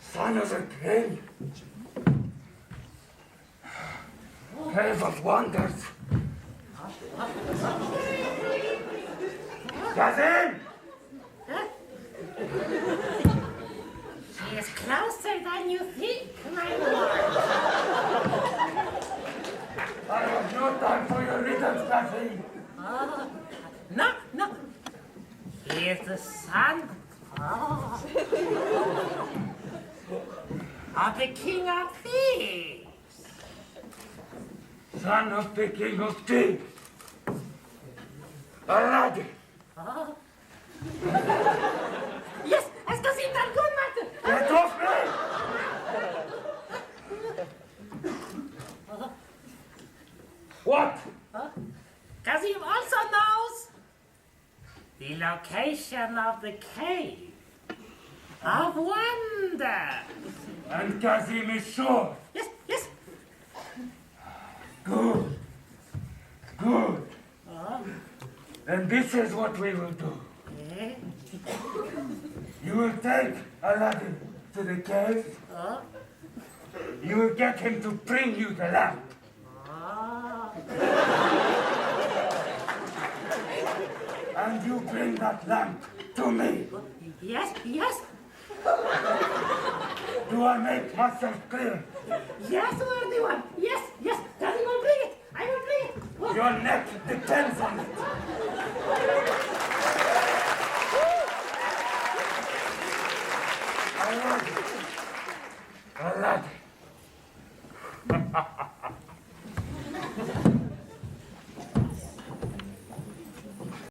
Son of a king. Cave of wonders. Gazelle! She is closer than you think, my lord. I have no time for your riddles, Gazelle. Oh, no. He is the son of the king of thieves. Son of the king of thieves. Aladdin. Oh. Yes, es così alcun matter. Get off me! What? Kazim also knows the location of the cave of wonder. And Kazim is sure. Yes. Good. And this is what we will do. Eh? You will take Aladdin to the cave. You will get him to bring you the lamp. And you bring that lamp to me. Yes. Do I make myself clear? Yes, worthy one. Yes. Kazim will bring it. I will bring it. Your neck depends on it.